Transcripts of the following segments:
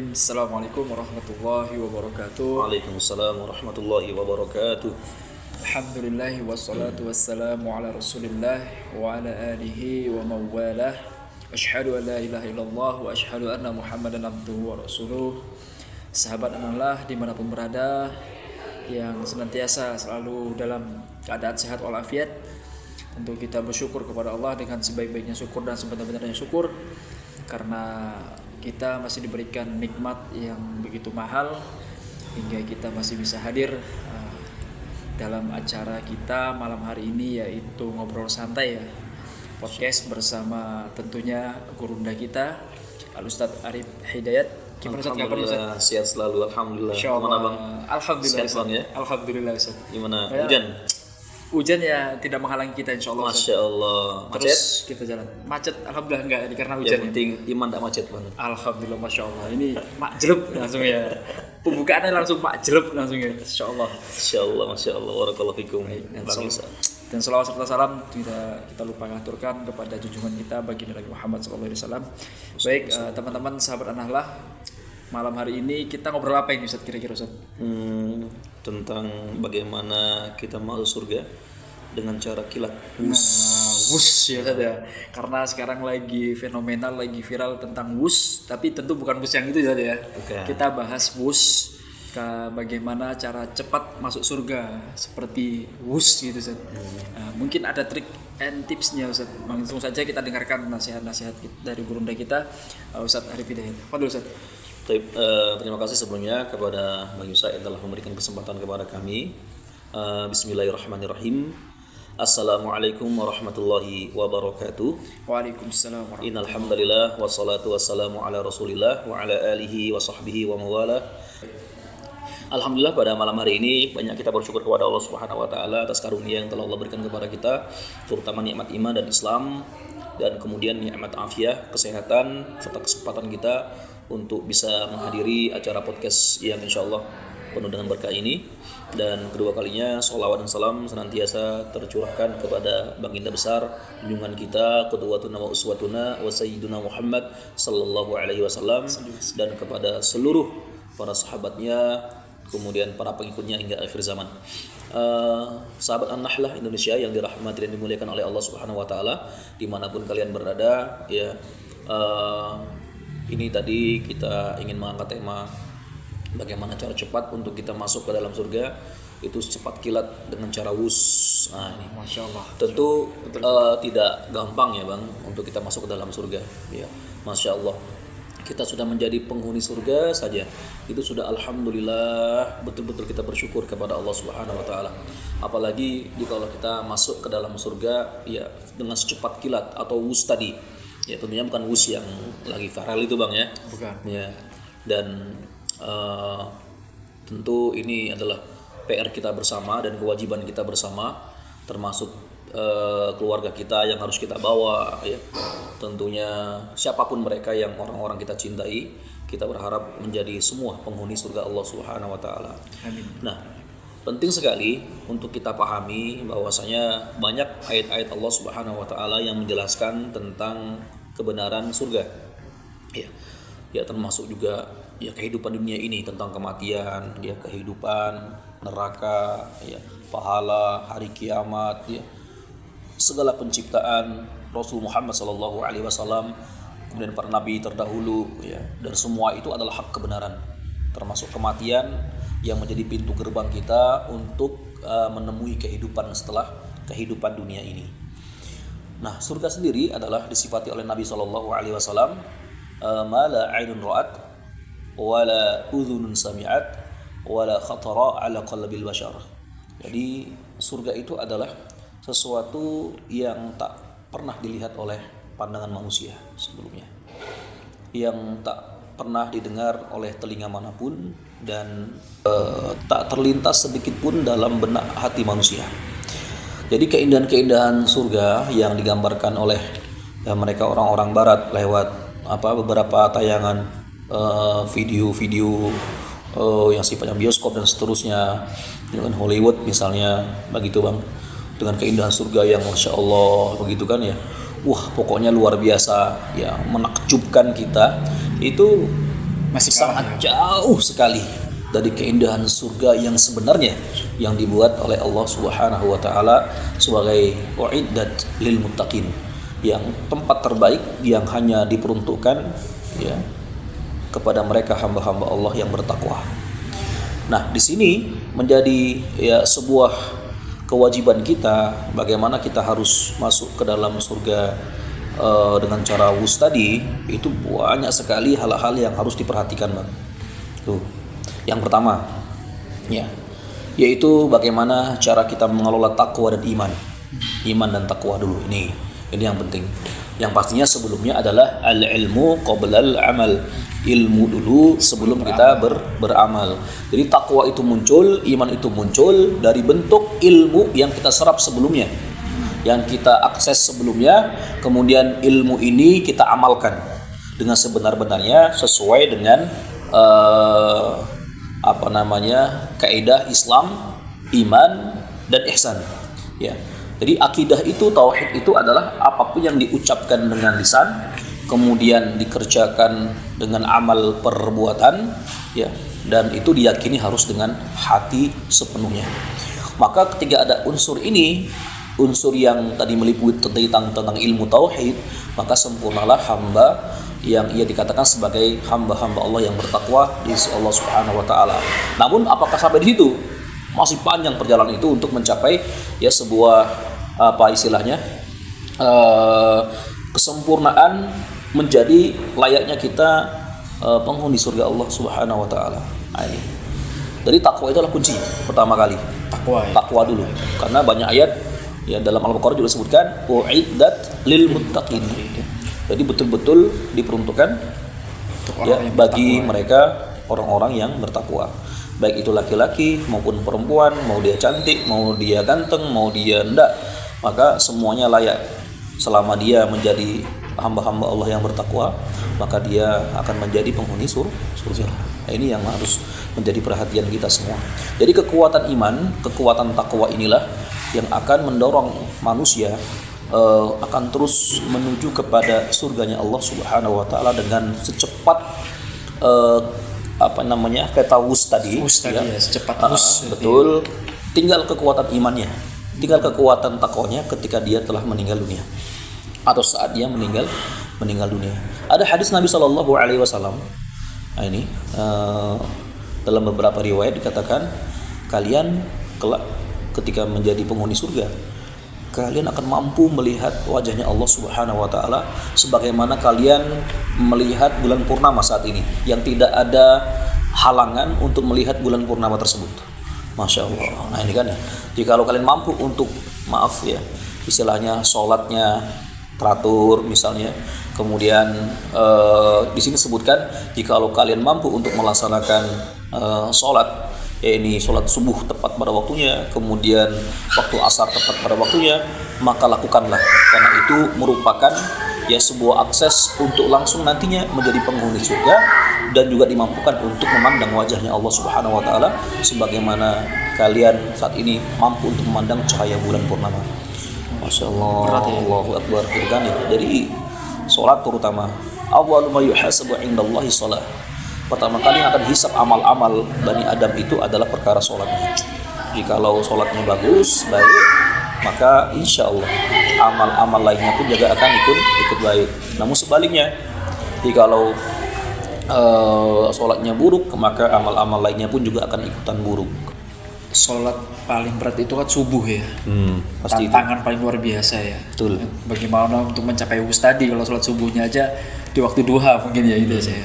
Assalamualaikum warahmatullahi wabarakatuh. Waalaikumsalam warahmatullahi wabarakatuh. Alhamdulillah wassalatu wassalamu ala Rasulillah wa ala alihi wa mawalah. Asyhadu an la ilaha illallah wa asyhadu anna Muhammadan abduhu wa rasuluh. Sahabat anallah dimanapun berada, yang senantiasa selalu dalam keadaan sehat walafiat, tentu kita bersyukur kepada Allah dengan sebaik-baiknya syukur dan sebenar-benarnya syukur, karena kita masih diberikan nikmat yang begitu mahal hingga kita masih bisa hadir dalam acara kita malam hari ini, yaitu Ngobrol Santai ya, podcast bersama tentunya gurunda kita Al-Ustadz Arif Hidayat. Gimana Ustadz kabarnya Ustadz? Sehat selalu, alhamdulillah. Gimana Bang? Alhamdulillah sehat Bang ya? Alhamdulillah Ustadz. Gimana? Hujan? Hujan ya tidak menghalangi kita, insya Allah. Masya Allah. Macet? Terus kita jalan. Macet alhamdulillah enggak, karena hujan. Yang penting iman tak macet Bang. Alhamdulillah, masya Allah. Ini makjelub langsung ya. Pembukaannya langsung makjelub langsung ya. Insya Allah. Masya Allah, Masya Allah. Warakallahu fikum. Dan salawat serta salam kita lupa mengaturkan kepada junjungan kita baginda Nabi Muhammad SAW. Baik teman-teman sahabat Anahlah, malam hari ini kita ngobrol apa ini Ustaz kira-kira Ustaz? Tentang bagaimana kita masuk surga dengan cara kilat. Wus ya Ustaz ya. Karena sekarang lagi fenomenal, lagi viral tentang wus, tapi tentu bukan wus yang itu Ustaz ya. Bukan. Kita bahas wus, bagaimana cara cepat masuk surga seperti wus gitu Ustaz. Mungkin ada trik and tipsnya Ustaz. Langsung saja kita dengarkan nasihat-nasihat dari gurunda kita Ustaz Arif Hidayat. Fadhil Ustaz. Terima kasih sebelumnya kepada Bang Yusa yang telah memberikan kesempatan kepada kami. Bismillahirrahmanirrahim. Assalamualaikum warahmatullahi wabarakatuh. Waalaikumsalam warahmatullahi Innal hamdalillah wassalatu wassalamu ala Rasulillah wa ala alihi wa sahbihi wa mawalah. Alhamdulillah, pada malam hari ini banyak kita bersyukur kepada Allah Subhanahu wa taala atas karunia yang telah Allah berikan kepada kita, terutama nikmat iman dan Islam, dan kemudian nikmat afiah, kesehatan, serta kesempatan kita untuk bisa menghadiri acara podcast yang insyaallah penuh dengan berkah ini. Dan kedua kalinya sholawat dan salam senantiasa tercurahkan kepada baginda besar junjungan kita, qudwatuna wa uswatuna wa sayyiduna Muhammad sallallahu alaihi wasallam, dan kepada seluruh para sahabatnya, kemudian para pengikutnya hingga akhir zaman. Sahabat An-Nahlah Indonesia yang dirahmati dan dimuliakan oleh Allah Subhanahu wa taala, dimanapun kalian berada ya. Ini tadi kita ingin mengangkat tema bagaimana cara cepat untuk kita masuk ke dalam surga, itu secepat kilat dengan cara wus. Nah ini Masya Allah. tentu tidak gampang ya Bang untuk kita masuk ke dalam surga ya. Masya Allah, kita sudah menjadi penghuni surga saja itu sudah alhamdulillah, betul-betul kita bersyukur kepada Allah Subhanahu wa taala. Apalagi kalau kita masuk ke dalam surga ya dengan secepat kilat atau wus tadi. Ya tentunya bukan wus yang lagi viral itu Bang ya. Bukan. Ya. Dan tentu ini adalah PR kita bersama dan kewajiban kita bersama, termasuk keluarga kita yang harus kita bawa ya. Tentunya siapapun mereka yang orang-orang kita cintai, kita berharap menjadi semua penghuni surga Allah Subhanahu wa taala. Amin. Nah, penting sekali untuk kita pahami bahwasanya banyak ayat-ayat Allah Subhanahu wa taala yang menjelaskan tentang kebenaran surga. Ya termasuk juga ya kehidupan dunia ini, tentang kematian, ya kehidupan neraka, ya pahala, hari kiamat, ya segala penciptaan Rasul Muhammad sallallahu alaihi wasallam, kemudian para nabi terdahulu ya, dan semua itu adalah hak kebenaran, termasuk kematian yang menjadi pintu gerbang kita untuk menemui kehidupan setelah kehidupan dunia ini. Nah, surga sendiri adalah disifati oleh Nabi sallallahu alaihi wasallam, ma la 'ainun ra'at wa la udhunun sami'at wa la khatara 'ala qalbil bashar. Jadi surga itu adalah sesuatu yang tak pernah dilihat oleh pandangan manusia sebelumnya, yang tak pernah didengar oleh telinga manapun, dan tak terlintas sedikit pun dalam benak hati manusia. Jadi keindahan-keindahan surga yang digambarkan oleh mereka orang-orang barat lewat beberapa tayangan video-video yang sifatnya bioskop dan seterusnya, dengan Hollywood misalnya begitu Bang, dengan keindahan surga yang Masya Allah begitu kan ya. Wah pokoknya luar biasa ya, menakjubkan kita. Itu Masih kalah, sangat jauh sekali dari keindahan surga yang sebenarnya yang dibuat oleh Allah Subhanahu wa taala sebagai uiddat lil muttaqin, yang tempat terbaik yang hanya diperuntukkan ya kepada mereka hamba-hamba Allah yang bertakwa. Nah, di sini menjadi ya sebuah kewajiban kita bagaimana kita harus masuk ke dalam surga dengan cara wus tadi. Itu banyak sekali hal-hal yang harus diperhatikan, Bang. Tuh. Yang pertama ya, yaitu bagaimana cara kita mengelola takwa dan iman. Iman dan takwa dulu, ini yang penting. Yang pastinya sebelumnya adalah al-ilmu qoblal amal. Ilmu dulu sebelum kita beramal. Jadi takwa itu muncul, iman itu muncul dari bentuk ilmu yang kita serap sebelumnya, yang kita akses sebelumnya. Kemudian ilmu ini kita amalkan dengan sebenar-benarnya sesuai dengan kaidah Islam, iman dan ihsan. Ya. Jadi akidah itu, tauhid itu adalah apapun yang diucapkan dengan lisan, kemudian dikerjakan dengan amal perbuatan, ya, dan itu diyakini harus dengan hati sepenuhnya. Maka ketika ada unsur ini, unsur yang tadi meliputi tentang ilmu tauhid, maka sempurnalah hamba yang ia dikatakan sebagai hamba-hamba Allah yang bertakwa di sisi Allah Subhanahu wa taala. Namun apakah sampai di situ? Masih panjang perjalanan itu untuk mencapai ya sebuah kesempurnaan menjadi layaknya kita penghuni surga Allah Subhanahu wa taala. Jadi takwa itu adalah kunci pertama kali. Takwa dulu. Karena banyak ayat ya dalam Al-Baqarah juga disebutkan uiddat lil muttaqin. Jadi betul-betul diperuntukkan ya bagi mereka orang-orang yang bertakwa. Baik itu laki-laki maupun perempuan, mau dia cantik, mau dia ganteng, mau dia enggak, maka semuanya layak. Selama dia menjadi hamba-hamba Allah yang bertakwa, maka dia akan menjadi penghuni surga. Nah, ini yang harus menjadi perhatian kita semua. Jadi kekuatan iman, kekuatan takwa inilah yang akan mendorong manusia akan terus menuju kepada surganya Allah Subhanahu wa taala dengan secepat kata wus tadi ya, secepat wus. Betul. Tinggal kekuatan imannya, tinggal kekuatan takwanya ketika dia telah meninggal dunia atau saat dia meninggal dunia. Ada hadis Nabi Shallallahu Alaihi Wasallam. Nah, ini dalam beberapa riwayat dikatakan kalian kelak ketika menjadi penghuni surga, kalian akan mampu melihat wajahnya Allah Subhanahu wa taala sebagaimana kalian melihat bulan purnama saat ini, yang tidak ada halangan untuk melihat bulan purnama tersebut. Masya Allah. Nah, ini kan ya. Jadi kalau kalian mampu untuk istilahnya sholatnya teratur misalnya, kemudian di sini sebutkan jika kalau kalian mampu untuk melaksanakan sholat, ini sholat subuh tepat pada waktunya, kemudian waktu asar tepat pada waktunya, maka lakukanlah, karena itu merupakan ya sebuah akses untuk langsung nantinya menjadi penghuni surga dan juga dimampukan untuk memandang wajahnya Allah Subhanahu wa taala sebagaimana kalian saat ini mampu untuk memandang cahaya bulan purnama. Masya Allah, Allahu Akbar. Jadi sholat terutama awwalu ma yuhasabu indallahi shalah. Pertama kali yang akan hisab amal-amal Bani Adam itu adalah perkara sholatnya. Jikalau sholatnya bagus, baik, maka insya Allah amal-amal lainnya pun juga akan ikut baik. Namun sebaliknya, jikalau sholatnya buruk, maka amal-amal lainnya pun juga akan ikutan buruk. Sholat paling berat itu kan subuh ya. Pasti tantangan paling luar biasa ya. Betul. Bagaimana untuk mencapai wus tadi, kalau sholat subuhnya aja di waktu duha mungkin ya itu saya.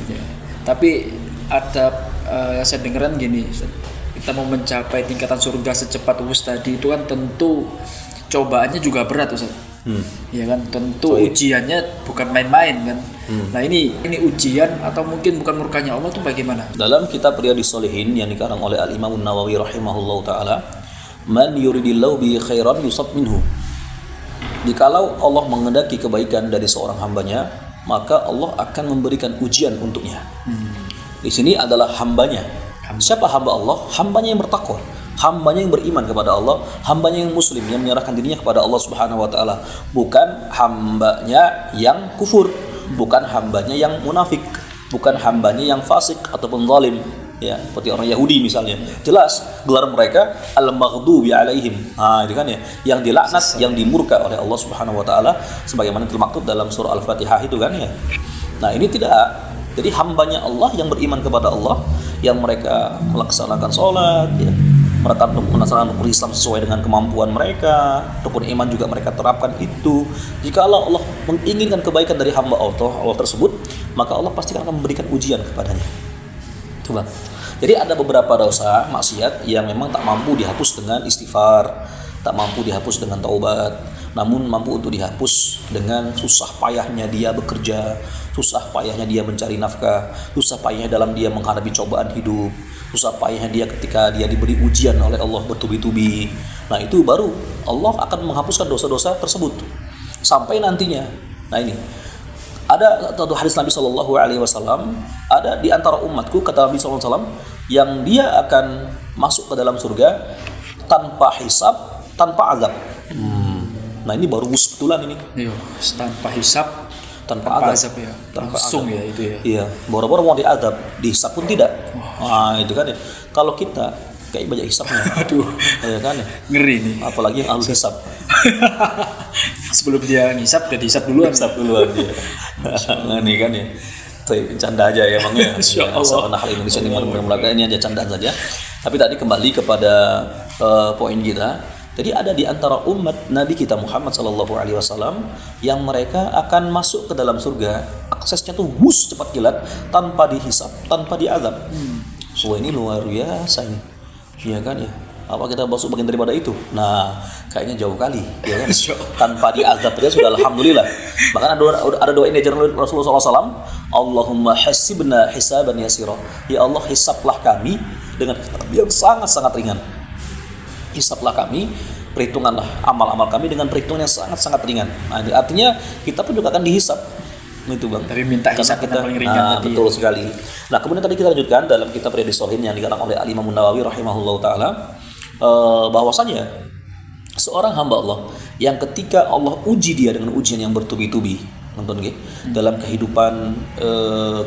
Ya. Tapi ada saya dengeran gini, kita mau mencapai tingkatan surga secepat wus tadi itu kan tentu cobaannya juga berat, Ustaz. Ya kan, tentu ujiannya bukan main-main kan. Nah ini ujian atau mungkin bukan murkanya Allah itu bagaimana? Dalam kitab Riyadhus Shalihin yang dikarang oleh Al-Imam An-Nawawi rahimahullahu taala, man yuridillahu bi khairan yusab minhu. Jikalau Allah mengendaki kebaikan dari seorang hambanya, maka Allah akan memberikan ujian untuknya. Di sini adalah hambanya. Siapa hamba Allah? Hambanya yang bertakwa, hambanya yang beriman kepada Allah, hambanya yang muslim, yang menyerahkan dirinya kepada Allah Subhanahu wa taala, bukan hambanya yang kufur, bukan hambanya yang munafik. bukan hambanya yang fasik ataupun zalim, ya, seperti orang Yahudi misalnya. Jelas gelar mereka al-maghdubi alaihim. Itu kan ya, yang dilaknat, yang dimurka oleh Allah Subhanahu wa taala sebagaimana termaktub dalam surah Al-Fatihah itu kan ya. Nah, ini tidak. Jadi hambanya Allah yang beriman kepada Allah, yang mereka melaksanakan sholat, ya, mereka melaksanakan rukun Islam sesuai dengan kemampuan mereka, rukun iman juga mereka terapkan itu. Jika Allah menginginkan kebaikan dari hamba Allah tersebut, maka Allah pasti akan memberikan ujian kepadanya. Coba. Jadi ada beberapa dosa maksiat yang memang tak mampu dihapus dengan istighfar, tak mampu dihapus dengan taubat, namun mampu untuk dihapus dengan susah payahnya dia bekerja, susah payahnya dia mencari nafkah, susah payahnya dalam dia menghadapi cobaan hidup, susah payahnya dia ketika dia diberi ujian oleh Allah bertubi-tubi. Nah, itu baru Allah akan menghapuskan dosa-dosa tersebut sampai nantinya. Nah, ini ada satu hadis Nabi Shallallahu Alaihi Wasallam, ada di antara umatku, kata Nabi Shallallahu Alaihi Wasallam, yang dia akan masuk ke dalam surga tanpa hisab, tanpa azab. Nah, ini baru betulan ini. Iya, tanpa hisab, tanpa azab ya. Langsung ya itu ya. Iya, boro-boro mau diazab, dihisab pun tidak. Nah, itu kan ya. Kalau kita kayak banyak hisabnya. Aduh, ya kan ya. Ngeri nih. Apalagi yang ahli hisab. Sebelum dia ngisap, dia dihisab duluan. Hisab duluan dia. Nah, ini kan ya. Canda aja ya emangnya. Soal hal Indonesia di mana ini aja candaan saja. Tapi tadi kembali kepada poin kita. Jadi ada di antara umat Nabi kita Muhammad sallallahu alaihi wasallam yang mereka akan masuk ke dalam surga, aksesnya tuh cepat kilat, tanpa dihisab, tanpa diazab. Wah, ini luar biasa ini. Iya kan ya? Apa kita masuk bagian daripada itu? Nah, kayaknya jauh kali, ya kan? Tanpa diazab aja sudah alhamdulillah. Bahkan ada doa ini diajarkan Rasulullah SAW, Allahumma hasibna hisaban yasira. Ya Allah, hisablah kami dengan yang sangat-sangat ringan. Hisablah kami, perhitunganlah amal-amal kami dengan perhitungan yang sangat-sangat ringan. Nah, artinya kita pun juga akan dihisab. Itu Bang. Tapi minta hisab kita paling ringan tadi. Betul sekali. Nah, kemudian tadi kita lanjutkan dalam kitab Riyadhus Shalihin yang dikarang oleh Al-Imam Nawawi rahimahullahu taala, bahwasanya seorang hamba Allah yang ketika Allah uji dia dengan ujian yang bertubi-tubi, nonton nggih, dalam kehidupan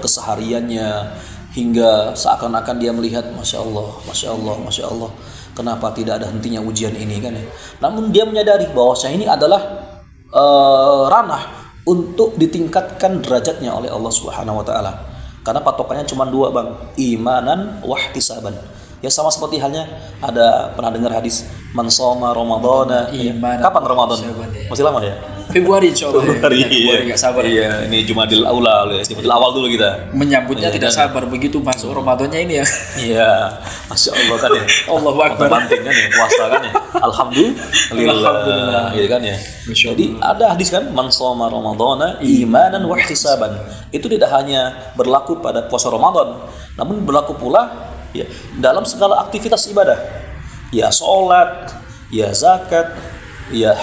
kesehariannya, hingga seakan-akan dia melihat Masya Allah, kenapa tidak ada hentinya ujian ini kan ya. Namun dia menyadari bahwa ini adalah ranah untuk ditingkatkan derajatnya oleh Allah Subhanahu wa taala. Karena patokannya cuma dua, Bang, imanan wa ihtisaban. Ya sama seperti halnya ada pernah dengar hadis man shoma ramadhana. Kapan Ramadan? Masih lama ya? Februari insyaallah. Februari enggak sabar. Iya, ini Jumadil Aula, Jumadil awal dulu kita. Menyambutnya tidak sabar begitu masuk Ramadannya ini ya. Iya. Masya Allah kan ya. Allahu Akbar. Penting kan ya, puasa kan ya. Alhamdulillah. Gitu kan ya. Jadi ada hadis kan man shoma ramadhana imanan wa ihtisaban. Itu tidak hanya berlaku pada puasa Ramadan, namun berlaku pula ya dalam segala aktivitas ibadah. Ya salat, ya zakat, ya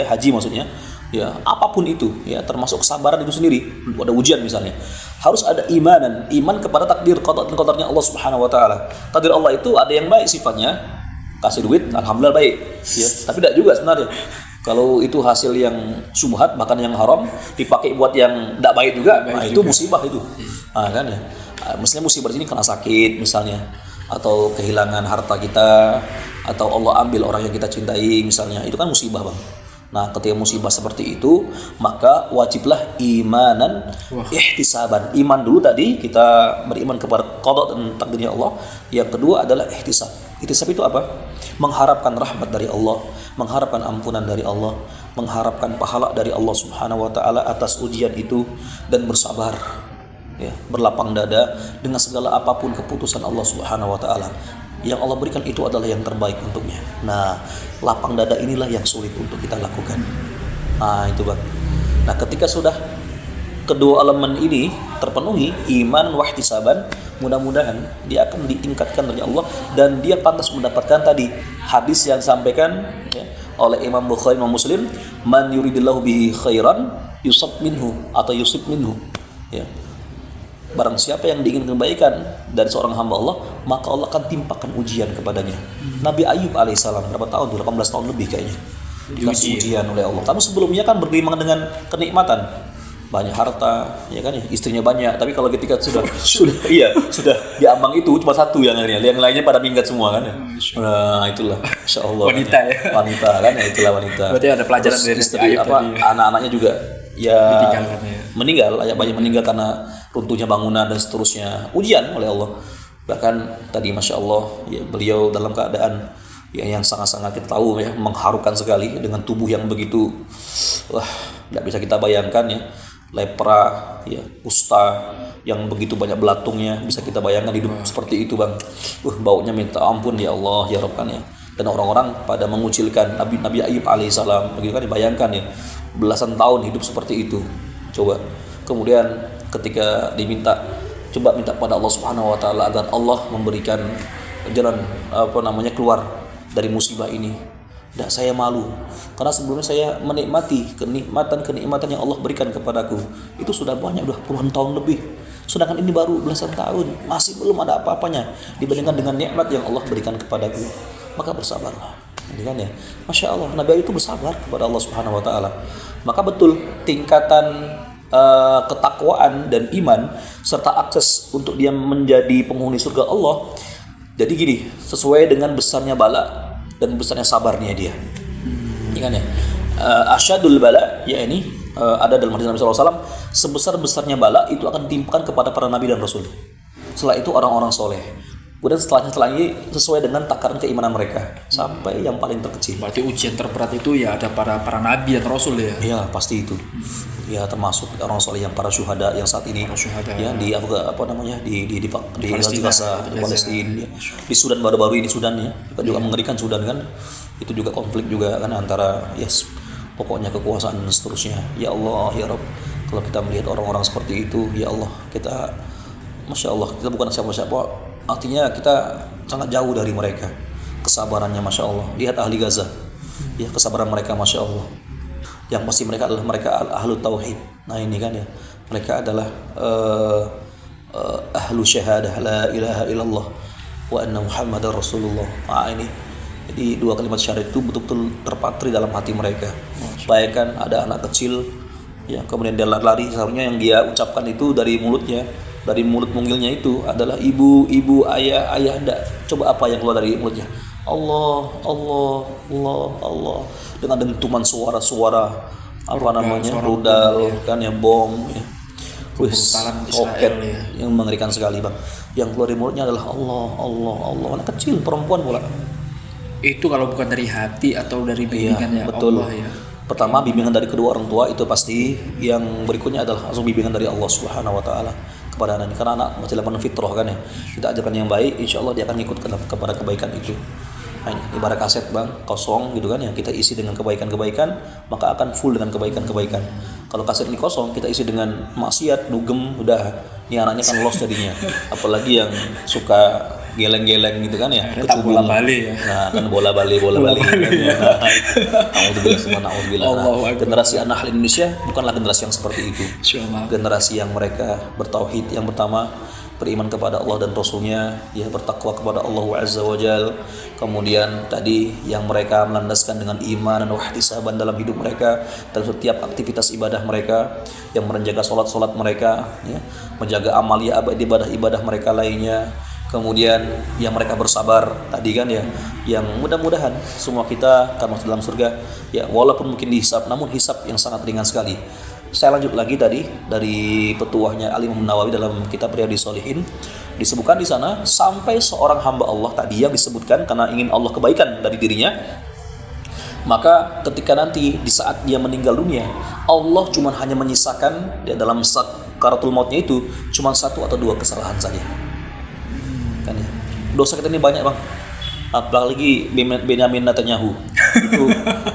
haji maksudnya. Ya, apapun itu, ya termasuk kesabaran itu sendiri. Ada ujian misalnya, harus ada iman kepada takdir qada dan qadarnya Allah Subhanahu wa taala. Takdir Allah itu ada yang baik sifatnya, kasih duit alhamdulillah baik, ya. Tapi tidak juga sebenarnya. Kalau itu hasil yang syubhat, bahkan yang haram dipakai buat yang tidak baik juga, nah, itu musibah itu. Nah, kan ya. Misalnya musibah ini kena sakit misalnya, atau kehilangan harta kita, atau Allah ambil orang yang kita cintai misalnya, itu kan musibah, Bang. Nah, ketika musibah seperti itu, maka wajiblah imanan ihtisaban. Iman dulu tadi, kita beriman kepada qada dan takdirnya Allah. Yang kedua adalah ihtisab. Ihtisab itu apa? Mengharapkan rahmat dari Allah, mengharapkan ampunan dari Allah, mengharapkan pahala dari Allah Subhanahu wa taala atas ujian itu, dan bersabar. Ya, berlapang dada dengan segala apapun keputusan Allah Subhanahu wa taala. Yang Allah berikan itu adalah yang terbaik untuknya. Nah, lapang dada inilah yang sulit untuk kita lakukan. Nah, itu Bang. Nah, ketika sudah kedua elemen ini terpenuhi, iman wa ihtisaban, mudah-mudahan dia akan ditingkatkan dari Allah dan dia pantas mendapatkan tadi hadis yang disampaikan ya, oleh Imam Bukhari dan Muslim, man yuridillahu bihi khairan yusab minhu atau yusib minhu. Ya. Barang siapa yang diinginkan kebaikan dari seorang hamba Allah, maka Allah akan timpakan ujian kepadanya. Nabi Ayub alaihissalam berapa tahun? 18 tahun lebih kayaknya. Dikasih ujian oleh Allah. Tapi sebelumnya kan bergelimang dengan kenikmatan. banyak harta, ya kan ya, istrinya banyak. Tapi kalau ketika sudah diambang itu cuma satu yang lainnya pada minggat semua kan ya. Nah, itulah Insya Allah Wanita kan, ya. Wanita kan ya, itulah wanita. Berarti ada pelajaran Terus dari istri Ayub apa tadi. anak-anaknya juga ya Ditinggalkan ya. meninggal, banyak meninggal karena runtuhnya bangunan dan seterusnya. Ujian oleh Allah. Bahkan tadi Masya Allah ya, beliau dalam keadaan yang sangat-sangat kita tahu ya, mengharukan sekali dengan tubuh yang begitu tidak bisa kita bayangkan ya, lepra ya, kusta yang begitu banyak belatungnya, bisa kita bayangkan hidup seperti itu bang. Baunya minta ampun ya Allah ya Rabb kan ya. Dan orang-orang pada mengucilkan Nabi Ayub alaihissalam, begitu kan, dibayangkan ya, belasan tahun hidup seperti itu. Coba kemudian ketika diminta, coba minta pada Allah Subhanahu wa taala agar Allah memberikan jalan keluar dari musibah ini. Tidak, saya malu karena sebelumnya saya menikmati kenikmatan yang Allah berikan kepadaku itu sudah banyak, udah puluhan tahun lebih, sedangkan ini baru belasan tahun masih belum ada apa-apanya dibandingkan dengan nikmat yang Allah berikan kepadaku. Maka bersabarlah, kan ya. Masya Allah, Nabi itu bersabar kepada Allah Subhanahu wa taala. Maka betul tingkatan ketakwaan dan iman serta akses untuk dia menjadi penghuni surga Allah. Jadi gini, sesuai dengan besarnya bala dan besarnya sabarnya dia. Kan ya. Asyadul bala, ya ini ada dalam hadis Nabi SAW, sebesar-besarnya bala itu akan ditimpakan kepada para nabi dan rasul. Setelah itu orang-orang soleh. Kemudian setelahnya sesuai dengan takaran keimanan mereka sampai yang paling terkecil. Berarti ujian terberat itu ya ada para nabi dan rasul ya. Iya, pasti itu. Ya termasuk orang soleh yang para syuhada yang saat ini ya di di Gaza, di Palestina ya. Di Sudan baru-baru ini Sudan ya. Kita juga mengerikan Sudan kan. Itu juga konflik juga kan antara pokoknya kekuasaan dan seterusnya. Ya Allah ya Rabb, kalau kita melihat orang-orang seperti itu, ya Allah, kita Masya Allah, kita bukan siapa-siapa, artinya kita sangat jauh dari mereka. Kesabarannya Masya Allah. Lihat ahli Gaza ya, kesabaran mereka Masya Allah. Yang pasti mereka adalah ahlu tauhid. Nah ini kan ya, mereka adalah ahlu syahadah la ilaha illallah wa anna muhammadar rasulullah. Nah ini, jadi dua kalimat syahadat itu betul-betul terpatri dalam hati mereka. Bayangkan ada anak kecil ya, kemudian dia lari, seharusnya yang dia ucapkan itu dari mulutnya, dari mulut mungilnya itu adalah ibu, ayah, anda. Coba apa yang keluar dari mulutnya? Allah, Allah, Allah, Allah, dengan dentuman suara-suara rudal ya. Kan ya, bom ya. Roket ya. Yang mengerikan sekali bang. Yang keluar dari mulutnya adalah Allah, Allah, Allah. Anak kecil, perempuan pula. Itu kalau bukan dari hati atau dari bimbingan ya betul. Allah ya. Pertama bimbingan dari kedua orang tua itu pasti. Yang berikutnya adalah langsung bimbingan dari Allah Subhanahu wa taala kepada anak. Karena anak masih dalam fitrah kan ya. Kita ajarkan yang baik, insya Allah dia akan ikut kepada kebaikan itu. Nah, ibarat kaset bang, kosong gitu kan ya, kita isi dengan kebaikan-kebaikan, maka akan full dengan kebaikan-kebaikan. Kalau kaset ini kosong, kita isi dengan maksiat, dugem, udah ini anaknya kan lost jadinya. Apalagi yang suka geleng-geleng gitu kan ya, bola bali ya. Nah kan bola bali kan ya. Nah, generasi anak Indonesia bukanlah generasi yang seperti itu. Generasi yang mereka bertauhid, yang pertama beriman kepada Allah dan Rasulnya, ya bertakwa kepada Allah Azza wa Jal. Kemudian tadi yang mereka melandaskan dengan iman dan wahtisaban dalam hidup mereka, dalam setiap aktivitas ibadah mereka, yang menjaga solat mereka, ya, menjaga amalia ibadah mereka lainnya. Kemudian yang mereka bersabar tadi kan ya, yang mudah-mudahan semua kita akan masuk dalam surga ya, walaupun mungkin dihisab, namun hisab yang sangat ringan sekali. Saya lanjut lagi tadi dari petuahnya Al-Imam Nawawi dalam kitab Riyadhus Shalihin, disebutkan di sana sampai seorang hamba Allah tadi yang disebutkan karena ingin Allah kebaikan dari dirinya, maka ketika nanti di saat dia meninggal dunia, Allah cuma hanya menyisakan ya, dalam sakaratul mautnya itu cuma 1 atau 2 kesalahan saja. Kan ya. Dosa kita ini banyak bang. Apalagi Benyamin Netanyahu itu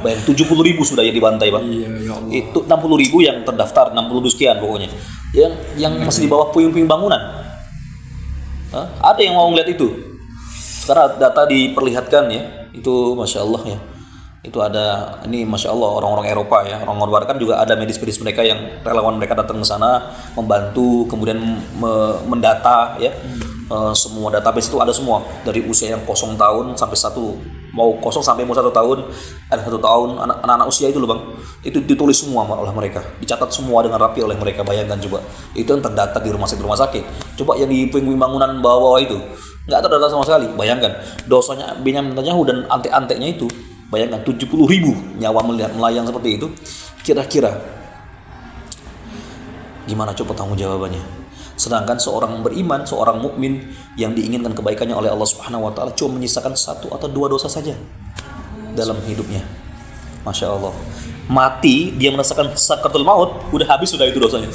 bayang 70.000 sudah ya dibantai bang. Iya, ya Allah. Itu 60.000 yang terdaftar, 60 sekian pokoknya. Yang masih di bawah puing-puing bangunan. Ada yang mau ngeliat itu? Karena data diperlihatkan ya, itu masya Allah ya. Itu ada, ini masya Allah orang-orang Eropa ya, orang-orang luar kan juga ada medis-medis mereka yang relawan mereka datang ke sana membantu, kemudian mendata ya. semua database itu ada semua, dari usia yang 0 tahun sampai 1 tahun, ada 1 tahun, anak-anak usia itu loh bang, itu ditulis semua oleh mereka, dicatat semua dengan rapi oleh mereka. Bayangkan coba, itu yang terdata di rumah sakit. Coba yang di puing-puing bangunan bawah itu nggak terdata sama sekali. Bayangkan dosanya Benyamin Netanyahu dan antek-anteknya itu. Bayangkan 70.000 nyawa melayang seperti itu. Kira-kira gimana coba tanggung jawabannya? Sedangkan seorang beriman, seorang mukmin yang diinginkan kebaikannya oleh Allah Subhanahu wa taala cuma menyisakan 1 atau 2 dosa saja dalam hidupnya. Masya Allah. Mati dia merasakan sakaratul maut, udah habis sudah itu dosanya.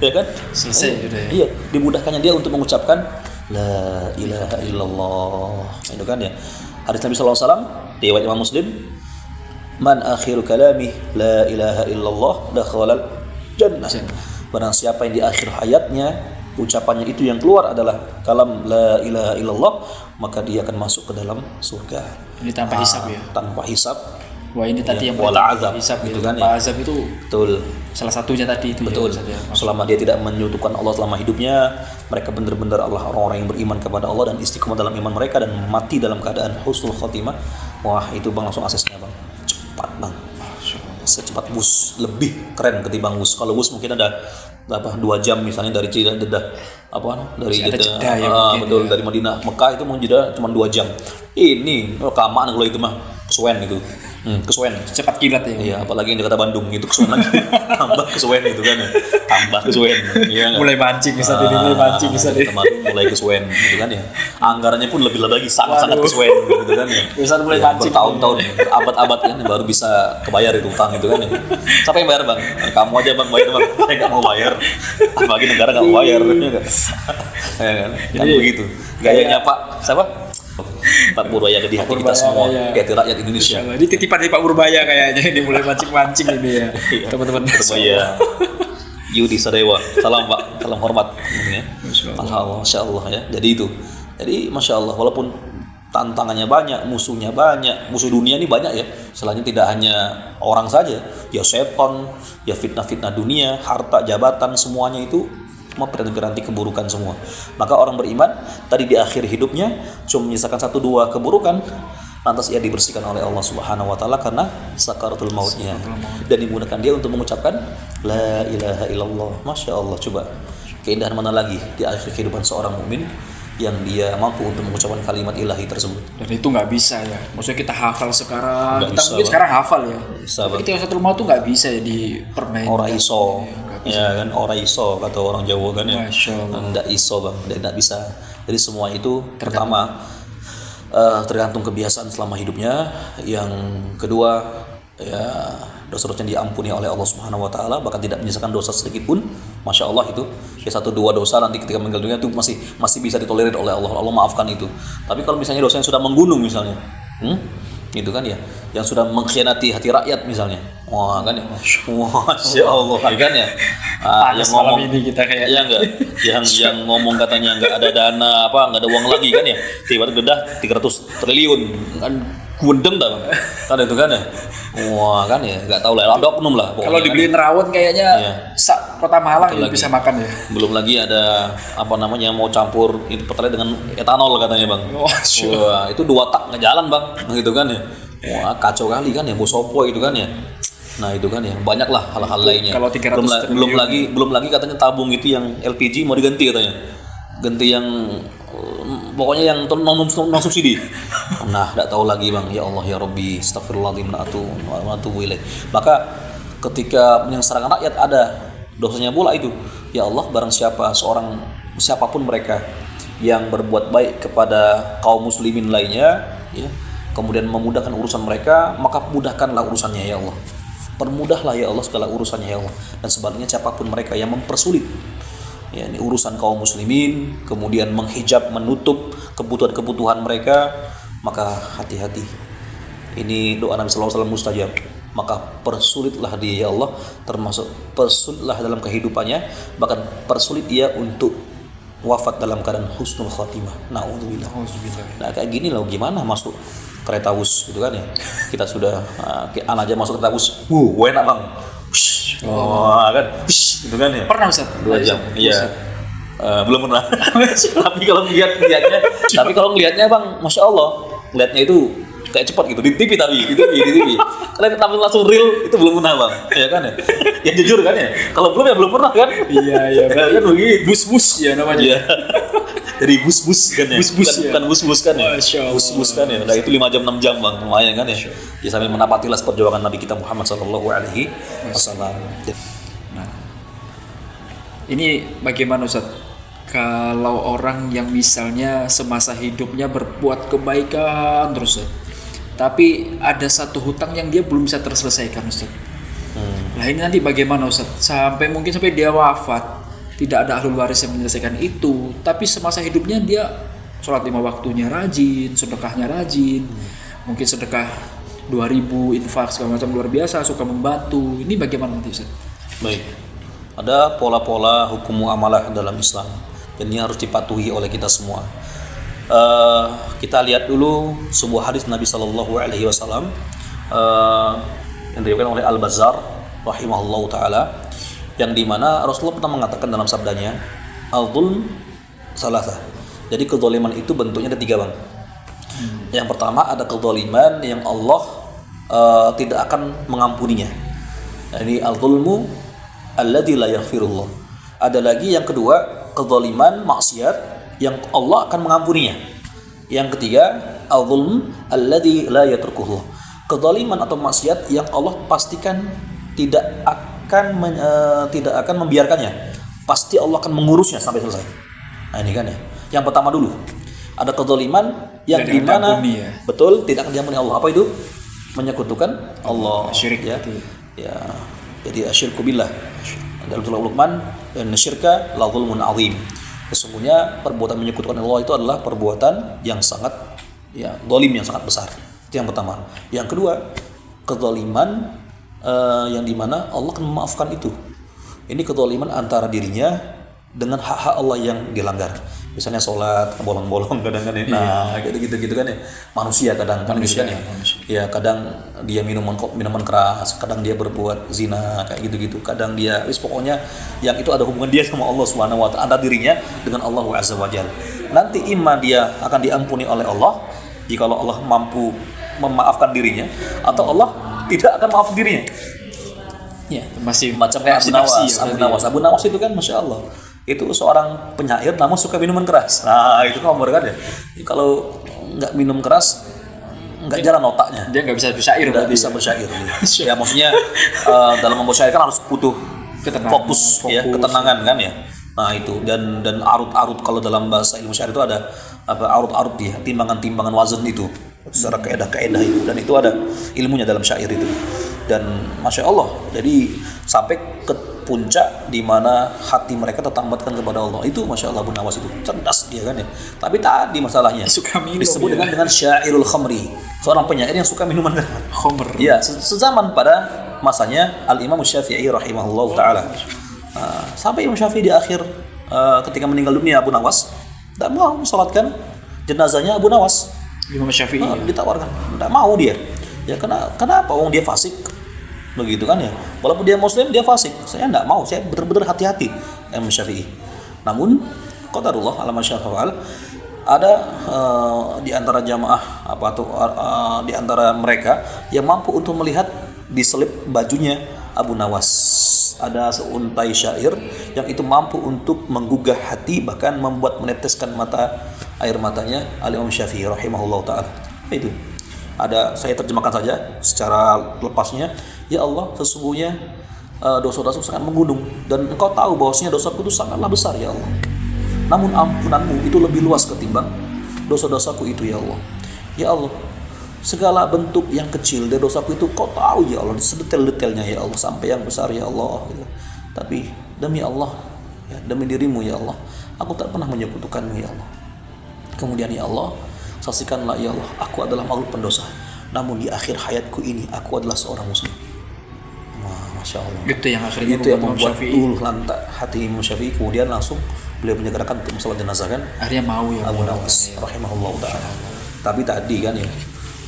Ya kan? Selesai udah ya. Iya, dimudahkannya dia untuk mengucapkan la ilaha illallah. Itu kan ya. Hadis Nabi sallallahu alaihi wasallam riwayat Imam Muslim, man akhiru kalami la ilaha illallah dakhala jannah. Barang siapa yang di akhir hayatnya ucapannya itu yang keluar adalah kalam la ilaha illallah, maka dia akan masuk ke dalam surga. Ini tanpa hisab ya. Tanpa hisab. Wah ini tadi yang wala azab hisab itu kan ya. Azab itu betul. Salah satunya tadi itu. Betul. Ya, selama dia tidak menyekutukan Allah selama hidupnya, mereka benar-benar Allah orang-orang yang beriman kepada Allah dan istiqomah dalam iman mereka dan mati dalam keadaan husnul khotimah. Wah, itu bang langsung aksesnya bang. Cepat bang. Secepat bus, lebih keren ketimbang bus. Kalau bus mungkin ada 2 jam misalnya dari Jeddah dari Jeddah ya, betul ya. Dari Madinah Mekah itu mau Jeddah cuma 2 jam. Ini kelamaan kalau itu mah kesuwen itu. Kesuwen cepat kilat ya. Iya, apalagi yang di kota Bandung itu kesuwen lagi. Tambah kesuwen itu kan. Tambah kesuwen. Iya, mulai mancing bisa mulai mancing bisa deh. Mulai kesuwen gitu kan ya. Anggarannya pun lebih lagi sangat kesuwen gitu kan ya. Bisa mulai mancing bertahun-tahun, berabad-abad kan baru bisa kebayar itu utang gitu kan ya. Siapa yang bayar bang? Kamu aja bang bayar bang. Saya nggak mau bayar. Apalagi negara nggak mau bayar. Ya kan? Jadi begitu. Gayanya Pak siapa? Pak Purbaya ada di hati kita semua, kayak rakyat Indonesia. Ini titipan dari Pak Purbaya kayaknya, ini mulai mancing-mancing ini ya. Teman-teman Purbaya. Yudi Sadewa. Salam Pak, salam hormat. Masya Allah ya. Jadi itu. Jadi Masya Allah, walaupun tantangannya banyak, musuhnya banyak, musuh dunia ini banyak ya. Selainnya tidak hanya orang saja, ya setan, ya fitnah-fitnah dunia, harta, jabatan, semuanya itu memperanti keburukan semua. Maka orang beriman tadi di akhir hidupnya cuma menyisakan 1-2 keburukan, lantas ia dibersihkan oleh Allah Subhanahu wa taala karena sakaratul mautnya dan dimudahkan dia untuk mengucapkan la ilaha illallah. Masya Allah, coba keindahan mana lagi di akhir kehidupan seorang mukmin yang dia mampu untuk mengucapkan kalimat ilahi tersebut. Dan itu nggak bisa ya. Maksudnya kita hafal sekarang, gak kita bisa, mungkin sekarang hafal ya. Bisa, tapi ketika sakaratul maut tuh nggak bisa ya dipermainkan. Ora iso. Ya kan, ora iso kata orang Jawa kan ya. Nggak iso bang, nggak bisa. Jadi semua itu pertama tergantung kebiasaan selama hidupnya. Yang kedua ya dosa-dosanya diampuni oleh Allah Subhanahu wa taala, bahkan tidak menyisakan dosa sedikit pun. Masya Allah itu ya 1-2 dosa nanti ketika meninggal dunia itu masih bisa ditolerir oleh Allah. Allah maafkan itu. Tapi kalau misalnya dosanya sudah menggunung misalnya, gitu kan ya, yang sudah mengkhianati hati rakyat misalnya, wah kan ya, Masya Allah kan ya, yang ngomong ini kita kayak ya enggak, yang ngomong katanya nggak ada dana nggak ada uang lagi kan ya, tiba-tiba gedah 300 triliun kan, gundem dah bang, kan itu kan ya, wah kan ya, nggak tahu lah, ada oknum lah. Kalau dibeliin rawon kayaknya kota Malang ini bisa makan ya. Belum lagi ada mau campur itu petelnya dengan etanol katanya bang. Wah itu 2 tak nggak jalan bang, gitu kan ya. Wah kacau kali kan ya, Bosopo itu kan ya. Nah itu kan ya, banyak lah hal-hal lainnya. Kalau 300 belum lagi katanya tabung itu yang LPG mau diganti katanya, ganti yang pokoknya yang non subsidi. Nah tidak tahu lagi bang. Ya Allah ya Rabbi, astagfirullahaladzim, wa atubu ilaih. Maka ketika menyengsarakan rakyat ada dosanya pula itu. Ya Allah, barang siapapun mereka yang berbuat baik kepada kaum muslimin lainnya ya, kemudian memudahkan urusan mereka, maka mudahkanlah urusannya ya Allah. Permudahlah ya Allah segala urusannya ya Allah. Dan sebaliknya siapapun mereka yang mempersulit ya ini urusan kaum muslimin, kemudian menghijab, menutup kebutuhan mereka, maka hati-hati. Ini doa Nabi sallallahu alaihi wasallam mustajab. Maka persulitlah dia ya Allah, termasuk persulitlah dalam kehidupannya, bahkan persulit dia untuk wafat dalam keadaan husnul khatimah. Na'udzubillah. Nah kayak gini loh, gimana masuk kereta bus gitu kan ya, kita sudah anak aja masuk kereta bus, enak bang, wah kan, gitu kan ya. Pernah Ustaz? 2 jam, iya. Belum pernah. Tapi kalau ngelihatnya Bang, masya Allah, ngelihatnya itu kayak cepat gitu di TV di TV. Kalau tampil langsung real itu belum pernah Bang, ya kan ya? Ya jujur kan ya. Kalau belum ya belum pernah kan? Iya. Kan begitu. Bus ya namanya. Iya. Jadi bus kan ya. Bukan bus kan ya. Bus kan ya. Nah itu 5 jam 6 jam Bang, lumayan kan ya. Ya sambil menapatilah perjuangan Nabi kita Muhammad sallallahu alaihi wasallam. Nah, ini bagaimana Ustaz? Kalau orang yang misalnya semasa hidupnya berbuat kebaikan terus, tapi ada satu hutang yang dia belum bisa terselesaikan, Ustaz. Nah ini nanti bagaimana, Ustaz? Sampai dia wafat, tidak ada ahli waris yang menyelesaikan itu, tapi semasa hidupnya dia sholat 5 waktunya rajin, sedekahnya rajin, mungkin sedekah 2000, infak segala macam luar biasa, suka membantu. Ini bagaimana nanti, Ustaz? Baik. Ada pola-pola hukum muamalah dalam Islam. Dan ini harus dipatuhi oleh kita semua. Kita lihat dulu sebuah hadis Nabi Sallallahu Alaihi Wasallam yang diriwayatkan oleh Al-Bazzar rahimahullah taala, yang dimana Rasulullah pernah mengatakan dalam sabdanya, al-zulm salasa. Jadi kezaliman itu bentuknya ada 3 Bang. Yang pertama ada kezaliman yang Allah tidak akan mengampuninya. Ini al-zulmu alladzi la yaghfirullah. Ada lagi yang kedua, kezaliman maksiat yang Allah akan mengampuninya. Yang ketiga, al-zulm alladzi la yatrukuhu. Kezaliman atau maksiat yang Allah pastikan tidak akan membiarkannya. Pasti Allah akan mengurusnya sampai selesai. Nah, ini kan ya. Yang pertama dulu, ada kezaliman yang di mana betul tidak akan diampuni Allah. Apa itu? Menyekutukan Allah. Syirik ya. Ya. Jadi asyirku billah. Dalam surah Luqman, dan syirka la zulmun azim. Sesungguhnya perbuatan menyekutukan Allah itu adalah perbuatan yang sangat zalim, yang sangat besar. Itu yang pertama. Yang kedua, kezaliman yang dimana Allah akan memaafkan itu. Ini kezaliman antara dirinya dengan hak-hak Allah yang dilanggar. Misalnya sholat bolong-bolong kadang kan ya. Nah, gitu kan ya. Manusia kadang kan gitu kan ya. Ya kadang dia minuman keras, kadang dia berbuat zina kayak gitu-gitu. Kadang dia pokoknya yang itu ada hubungan dia sama Allah Subhanahu wa taala, antara dirinya dengan Allah Azza wa Jalla. Nanti imma dia akan diampuni oleh Allah jika Allah mampu memaafkan dirinya, atau Allah tidak akan maaf dirinya. Ya, masih macam kayak Abu Nawas itu kan Masya Allah. Itu seorang penyair namun suka minuman keras. Nah itu kan kan ya. Kalau nggak minum keras nggak jalan otaknya. Dia nggak bisa bersyair. Nggak bisa bersyair. Ya maksudnya dalam membersyair kan harus butuh fokus ya, ketenangan kan ya. Nah itu dan arut-arut, kalau dalam bahasa ilmu syair itu ada arut-arut dia, timbangan wazan itu secara kaedah itu, dan itu ada ilmunya dalam syair itu. Dan Masya Allah, jadi sampai ke puncak di mana hati mereka tertambatkan kepada Allah. Itu Masya Allah Abu Nawas itu cerdas dia kan ya. Tapi tadi masalahnya suka minum, disebut dengan syairul khamri, seorang penyair yang suka minuman khamr. Ya, sezaman pada masanya Al-Imam Syafi'i rahimahullah taala. Sampai Imam Syafi'i di akhir ketika meninggal dunia Abu Nawas tidak mau mensolatkan jenazahnya Abu Nawas. Imam Syafi'i ditawarkan, tidak mau dia. Ya kenapa? Wong dia fasik. Begitu kan ya. Walaupun dia muslim, dia fasik. Saya tidak mau, saya benar-benar hati-hati Imam Syafi'i. Namun qadarullah ala ma syaa fa'al, ada di antara jamaah di antara mereka yang mampu untuk melihat diselip bajunya Abu Nawas. Ada seuntai syair yang itu mampu untuk menggugah hati, bahkan membuat meneteskan air matanya Al-Imam Syafi'i rahimahullah ta'ala. Itu saya terjemahkan saja secara lepasnya. Ya Allah, sesungguhnya dosa-dosaku sangat menggunung, dan Engkau tahu bahwasanya dosaku itu sangatlah besar ya Allah. Namun ampunanmu itu lebih luas ketimbang dosa-dosaku itu ya Allah. Ya Allah, segala bentuk yang kecil dari dosaku itu Kau tahu ya Allah, sedetail-detailnya ya Allah, sampai yang besar ya Allah. Tapi demi Allah, ya, demi dirimu ya Allah, aku tak pernah menyekutukanmu ya Allah. Kemudian ya Allah, saksikanlah ya Allah, aku adalah makhluk pendosa, namun di akhir hayatku ini aku adalah seorang muslim. Masya Allah. Itu yang akhirnya membuat lantak hati Imam Syafi'i. Kemudian langsung beliau menyegerakan untuk sholat jenazah kan. Akhirnya mau ya Abu Nawas rahimahullah ta'ala. Tapi tadi kan ya,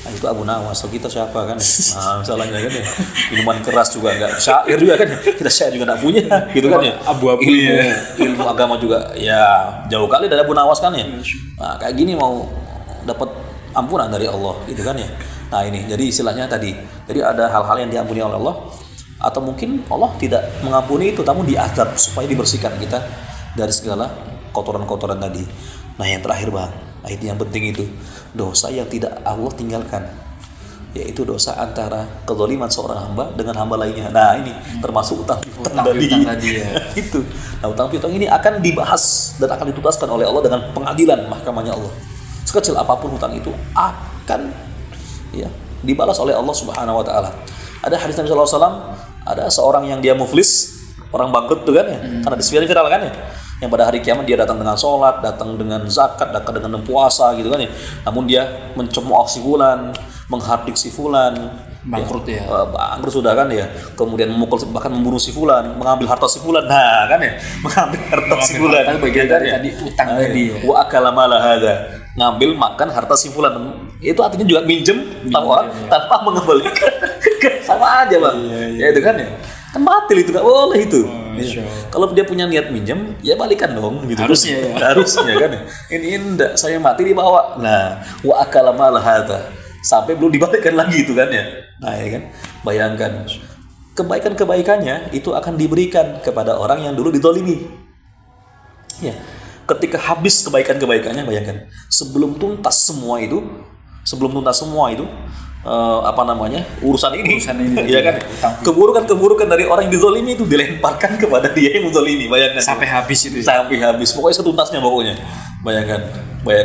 Nah, itu Abu Nawas, so kita siapa kan? Nah, masalahnya kan ya, minuman keras juga enggak, syair juga kan, kita syair juga enggak punya, gitu kan ya. Abu-abu ya. Ilmu agama juga ya jauh kali dari Abu Nawas kan ya. Nah, kayak gini mau dapat ampunan dari Allah, gitu kan ya. Nah ini, jadi istilahnya tadi, jadi ada hal-hal yang diampuni oleh Allah, atau mungkin Allah tidak mengampuni itu, namun diazab supaya dibersihkan kita dari segala kotoran-kotoran tadi. Nah yang terakhir bang, nah itu yang penting itu, dosa yang tidak Allah tinggalkan, yaitu dosa antara kezaliman seorang hamba dengan hamba lainnya. Nah ini termasuk utang tadi ya. Itu. Nah utang piutang ini akan dibahas dan akan dituntaskan oleh Allah dengan pengadilan mahkamahnya Allah. Sekecil apapun hutang itu akan ya dibalas oleh Allah Subhanahu wa taala. Ada hadis Nabi sallallahu alaihi wasallam, ada seorang yang dia muflis, orang bangkrut tuh kan ya. Karena di viral kan ya. Yang pada hari kiamat dia datang dengan sholat, datang dengan zakat, datang dengan puasa gitu kan ya. Namun dia mencemooh si fulan, menghardik si fulan, bangkrut ya. Bangkrut sudah kan ya. Kemudian memukul, bahkan membunuh si fulan, mengambil harta si fulan. Nah kan ya, mengambil harta si fulan. Bagian dari tadi utang tadi ya. Wa akala mala hadza, ngambil makan harta si fulan. Itu artinya juga minjem tanpa mengembalikan. Sama aja bang. Ya itu kan ya. Kan batil itu, nggak boleh itu. Kalau dia punya niat minjem, ya balikan dong. Gitu. Harusnya ya. Harusnya kan. Ini enggak, saya mati dibawa. Nah, wa akala mal hadza, sampai belum dibalikkan lagi itu kan ya. Nah ya kan, bayangkan kebaikan-kebaikannya itu akan diberikan kepada orang yang dulu dizalimi. Ya, ketika habis kebaikan-kebaikannya, bayangkan sebelum tuntas semua itu. Urusan ini ya kan, keburukan dari orang yang dizalimi itu dilemparkan kepada dia yang menzalimi, bayangkan sampai habis itu sampai habis, pokoknya setuntasnya pokoknya. Bayangkan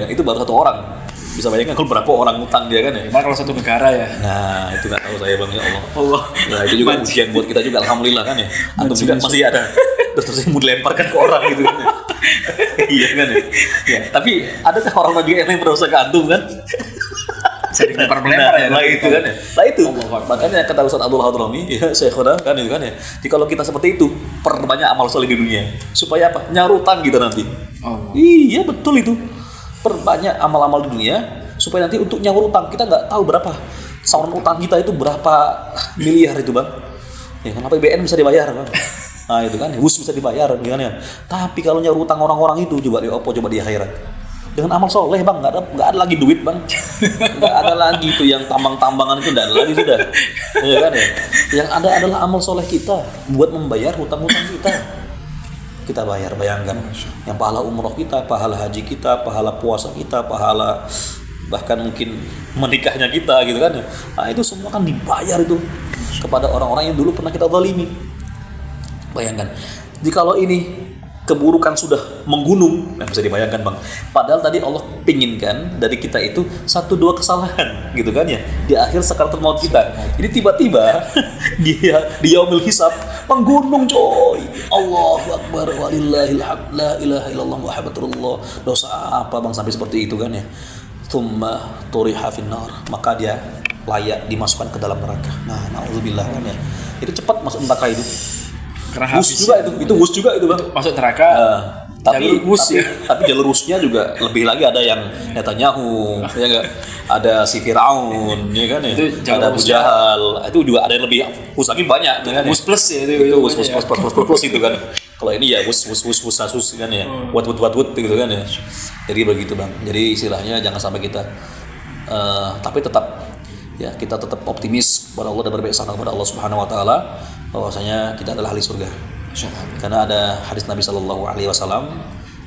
itu baru satu orang, bisa bayangkan kalau berapa orang utang dia kan ya. Kalau satu negara ya. Nah itu nggak tahu saya bang, ya Allah. Nah itu juga ujian buat kita juga, alhamdulillah kan ya. Antum juga masih ada terus mau dilemparkan ke orang gitu kan ya. Iya kan ya. Tapi adakah orang lagi yang berdosa ke antum kan? Sering melempar ya. Lah itu kan ya. Lah itu. Makanya kata Ustaz Abdul Hadrami, ya Syekhuna kan itu kan ya. Jadi kalau kita seperti itu, perbanyak amal soleh di dunia. Supaya apa? Nyarutan kita nanti. Iya betul itu. Perbanyak amal-amal di dunia supaya nanti untuk nyaur utang. Kita nggak tahu berapa saluran utang kita itu, berapa miliar itu bang. Ya kan APBN bisa dibayar bang. Nah itu kan, WUS bisa dibayar kan ya. Tapi kalau nyaur utang orang-orang itu coba di akhirat. Dengan amal soleh bang, nggak ada lagi duit bang, nggak ada lagi itu yang tambang-tambangan itu, nggak ada lagi sudah, ya kan ya. Yang ada adalah amal soleh kita buat membayar hutang-hutang kita. Kita bayar, bayangkan, yang pahala umroh kita, pahala haji kita, pahala puasa kita, pahala bahkan mungkin menikahnya kita gitu kan ya. Nah itu semua kan dibayar itu kepada orang-orang yang dulu pernah kita zalimi. Bayangkan, jikalau ini keburukan sudah menggunung, nah bisa dibayangkan bang. Padahal tadi Allah pinginkan dari kita itu 1-2 kesalahan, gitu kan ya, di akhir sakaratul maut kita. Jadi tiba-tiba dia di yaumil hisab menggunung coy. Allahu akbar walillahil hamd, la ilaha illallah muhammadur rasulullah. Dosa apa bang sampai seperti itu kan ya? Tsumma turiha finnar, maka dia layak dimasukkan ke dalam neraka. Nah, naudzubillah kan ya. Itu cepat masuk neraka itu. Wus juga itu wus juga itu bang, masuk neraka. Tapi jalur wusnya juga lebih lagi, ada yang Netanyahu, ya enggak, ada si Firaun, ya kan ya, ada Abu Jahal, itu juga ada yang lebih wus lagi banyak, ya kan? Wus plus ya itu wus plus itu kan. Kalau ini ya wus kan ya, wat gitu kan ya. Jadi begitu bang. Jadi istilahnya jangan sampai kita, tapi tetap ya kita tetap optimis kepada Allah dan berbaik sangka kepada Allah Subhanahu wa taala bahwasanya kita adalah ahli surga. Karena ada hadis Nabi sallallahu alaihi wasallam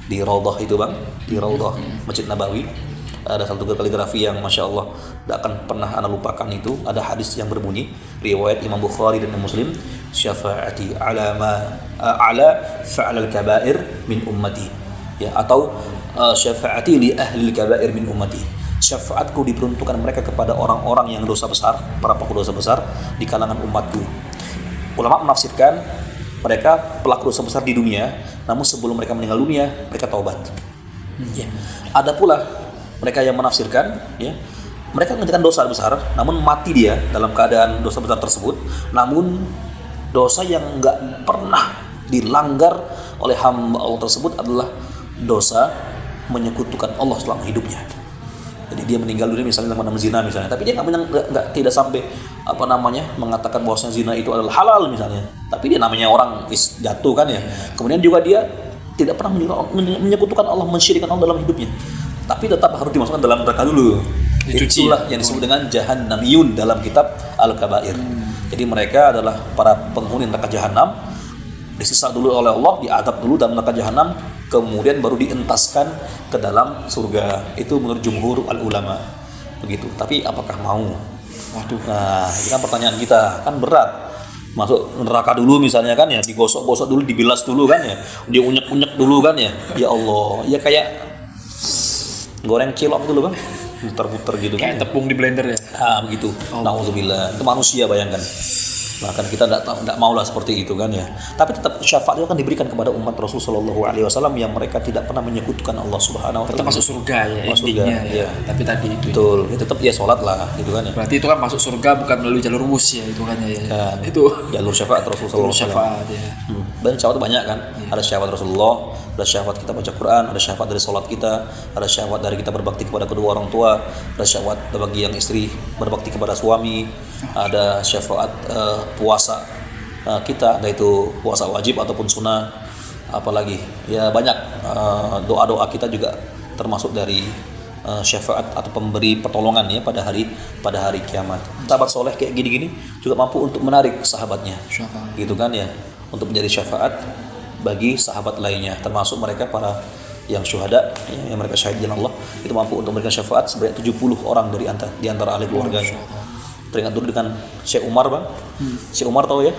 di Raudhah itu bang, di Raudhah Masjid Nabawi, ada satu kaligrafi yang masya Allah tidak akan pernah anda lupakan. Itu ada hadis yang berbunyi, riwayat Imam Bukhari dan Muslim, syafaati ala fa'al al-kaba'ir min ummati, ya, atau syafaati li ahli al-kaba'ir min ummati, syafaatku diperuntukkan mereka kepada orang-orang yang dosa besar, para pelaku dosa besar di kalangan umatku. Ulama menafsirkan mereka pelaku dosa besar di dunia, namun sebelum mereka meninggal dunia mereka taubat. Ya. Ada pula mereka yang menafsirkan, ya, mereka mengerjakan dosa besar, namun mati dia dalam keadaan dosa besar tersebut, namun dosa yang nggak pernah dilanggar oleh hamba Allah tersebut adalah dosa menyekutukan Allah selama hidupnya. Jadi dia meninggal dunia misalnya dengan zina misalnya, tapi dia tidak sampai mengatakan bahwasanya zina itu adalah halal misalnya. Tapi dia namanya orang jatuh kan ya. Kemudian juga dia tidak pernah menyekutukan Allah, mensyirikkan Allah dalam hidupnya. Tapi tetap harus dimasukkan dalam neraka dulu. Itulah yang disebut dengan jahannamiyun dalam kitab Al-Kabair. Jadi mereka adalah para penghuni neraka jahanam, disiksa dulu oleh Allah, diadab dulu dalam neraka jahanam, kemudian baru dientaskan ke dalam surga. Itu menurut jumhur al-ulama begitu. Tapi apakah mau? Waduh. Nah, ini kan pertanyaan kita, kan berat. Masuk neraka dulu misalnya kan ya, digosok-gosok dulu, dibilas dulu kan ya, diunyek-unyek dulu kan ya. Ya Allah, ya kayak goreng cilok dulu kan, putar-putar gitu kan. Kayak tepung di blender ya. Begitu. Nauzubillah. Itu manusia, bayangkan. Nah, kan kita tidak maulah seperti itu kan ya. Tapi tetap syafaat itu akan diberikan kepada umat Rasul sallallahu alaihi wasallam yang mereka tidak pernah menyekutukan Allah Subhanahu wa taala. Tetap masuk surga ya, masuk surga, ya. Tapi tadi itu. Betul. Ya, tetap dia sholat lah gitu kan ya. Berarti itu kan masuk surga bukan melalui jalur wus ya, itu kan ya. Kan, itu jalur syafaat Rasul sallallahu alaihi wasallam. Syafaat ya. Dan syafaat itu banyak kan. Ada syafaat Rasulullah, ada syafaat kita baca Quran, ada syafaat dari sholat kita, ada syafaat dari kita berbakti kepada kedua orang tua, ada syafaat bagi yang istri berbakti kepada suami, ada syafaat puasa kita, yaitu puasa wajib ataupun sunnah, apalagi ya banyak doa-doa kita juga termasuk dari syafaat atau pemberi pertolongan ya pada hari kiamat. Sahabat soleh kayak gini-gini juga mampu untuk menarik sahabatnya, gitu kan ya, untuk menjadi syafaat bagi sahabat lainnya, termasuk mereka para yang syuhada ya, yang mereka syahid di Allah, itu mampu untuk memberikan syafaat sebanyak 70 orang di antara ahli keluarganya. Teringat dulu dengan Syekh Umar, Bang. Syekh Umar tahu ya?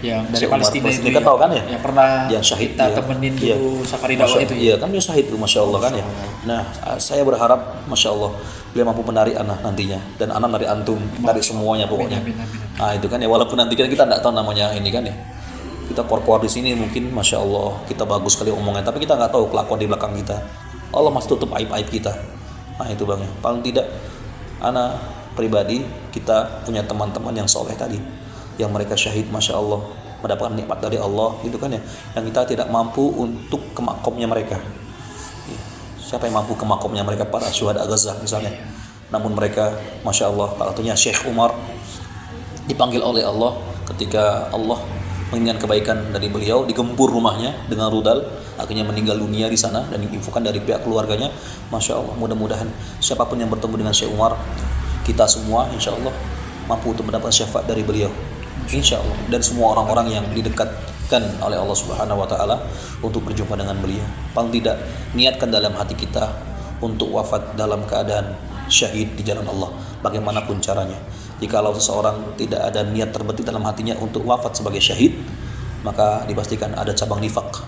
Yang dari Palestina itu kan tahu kan ya? Yang pernah yang syahid kita temenin dulu safari dakwah itu. Iya, kan dia syahid itu, Masya Allah kan ya. Nah, saya berharap Masya Allah beliau mampu menarik anak nantinya, dan anak dari antum, dari semuanya pokoknya. Nah, itu kan ya, walaupun nanti kita tidak tahu namanya ini kan ya. Kita kor-kor di sini mungkin Masya Allah kita bagus sekali omongan, tapi kita nggak tahu kelakuan di belakang kita. Allah masih tutup aib-aib kita. Nah, itu Bang ya. Paling tidak anak pribadi kita punya teman-teman yang soleh tadi, yang mereka syahid Masya Allah, mendapatkan nikmat dari Allah gitu kan ya, yang kita tidak mampu untuk ke makomnya mereka. Siapa yang mampu ke makomnya mereka? Para syuhada Gaza misalnya. Namun mereka Masya Allah, salah satunya Syekh Umar dipanggil oleh Allah ketika Allah menginginkan kebaikan dari beliau, digempur rumahnya dengan rudal, akhirnya meninggal dunia di sana dan diinfokan dari pihak keluarganya. Masya Allah, mudah-mudahan siapapun yang bertemu dengan Syekh Umar, kita semua insya Allah mampu untuk mendapat syafaat dari beliau, insya Allah, dan semua orang-orang yang didekatkan oleh Allah Subhanahu wa taala untuk berjumpa dengan beliau. Paling tidak niatkan dalam hati kita untuk wafat dalam keadaan syahid di jalan Allah, bagaimanapun caranya. Jikalau seseorang tidak ada niat terbetik dalam hatinya untuk wafat sebagai syahid, maka dipastikan ada cabang nifak,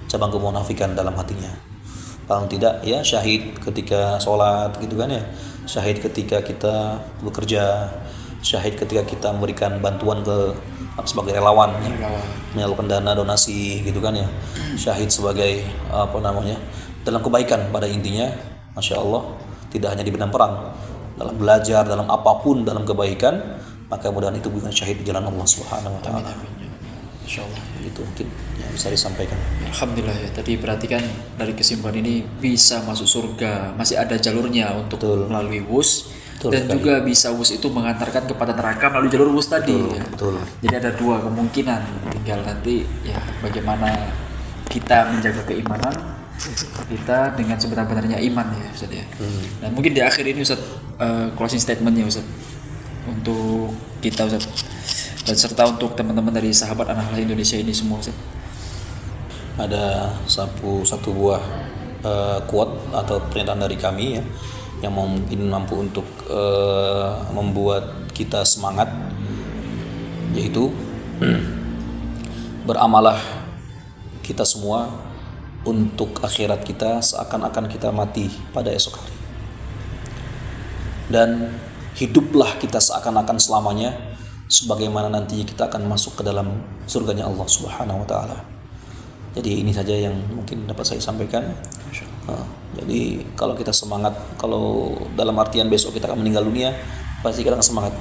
cabang kemunafikan dalam hatinya. Paling tidak ya syahid ketika sholat gitu kan ya, syahid ketika kita bekerja, syahid ketika kita memberikan bantuan sebagai relawan ya, menyalurkan dana donasi gitu kan ya, syahid sebagai dalam kebaikan pada intinya. Masya Allah, tidak hanya di medan perang, dalam belajar, dalam apapun, dalam kebaikan, maka mudah-mudahan itu bukan syahid di jalan Allah Subhanahu wa taala. Insyaallah. Itu mungkin yang bisa disampaikan. Alhamdulillah ya. Tadi perhatikan dari kesimpulan ini bisa masuk surga, masih ada jalurnya untuk melalui wus. Dan sekali. Juga bisa wus itu mengantarkan kepada neraka melalui jalur wus tadi. Betul. Jadi ada dua kemungkinan, tinggal nanti ya bagaimana kita menjaga keimanan kita dengan sebenar-benarnya iman ya Ustaz ya. Dan mungkin di akhir ini Ustaz closing statementnya Ustaz untuk kita Ustaz, dan serta untuk teman-teman dari sahabat anak halal Indonesia ini semua Ustaz. Ada satu buah quote atau pernyataan dari kami ya, yang mungkin mampu untuk membuat kita semangat, yaitu beramalah kita semua untuk akhirat kita seakan-akan kita mati pada esok hari, dan hiduplah kita seakan-akan selamanya sebagaimana nanti kita akan masuk ke dalam surganya Allah Subhanahu wa taala. Jadi ini saja yang mungkin dapat saya sampaikan. Jadi kalau kita semangat, kalau dalam artian besok kita akan meninggal dunia, pasti kita akan semangat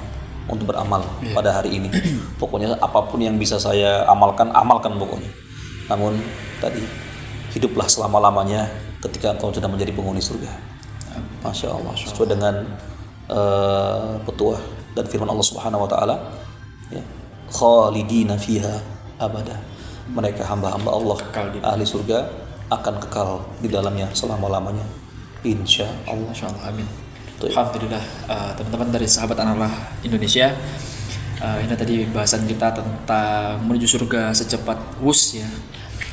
untuk beramal pada hari ini. Pokoknya apapun yang bisa saya amalkan pokoknya. Namun tadi, hiduplah selama-lamanya ketika engkau sudah menjadi penghuni surga. Masya Allah. Sesuai dengan petuah dan firman Allah Subhanahu wa taala, ya, khalidina fiha abada. Mereka hamba-hamba Allah ahli surga akan kekal di dalamnya selama-lamanya. Insya Allah. Masya Allah, amin. Alhamdulillah, teman-teman dari sahabat Analah Indonesia, ini tadi bahasan kita tentang menuju surga secepat wus ya.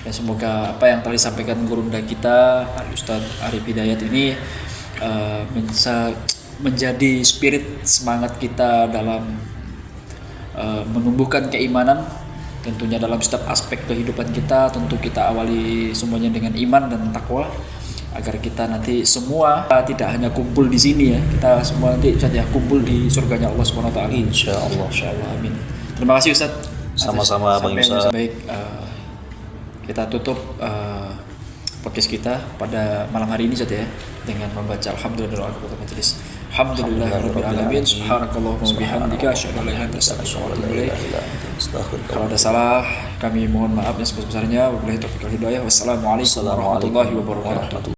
Dan semoga apa yang telah disampaikan gurunda kita Ustadz Arif Hidayat ini bisa menjadi spirit semangat kita dalam menumbuhkan keimanan, tentunya dalam setiap aspek kehidupan kita. Tentu kita awali semuanya dengan iman dan takwa, agar kita nanti semua tidak hanya kumpul di sini ya, kita semua nanti saja kumpul di surganya Allah Subhanahu wa taala. Insyaallah. Insyaallah, amin. Terima kasih Ustaz. Sama-sama Bang Yusa. Baik, kita tutup podcast kita pada malam hari ini saja ya dengan membaca alhamdulillah kepada majelis. Alhamdulillahirabbil alamin. Subhanakallahumma wa bihamdika asyhadu an la ilaha illa anta astaghfiruka wa atubu ilaik. Kalau ada salah kami mohon maaf yang sebesar-besarnya. Wabillahi taufiq wal hidayah. Wassalamualaikum warahmatullahi wabarakatuh.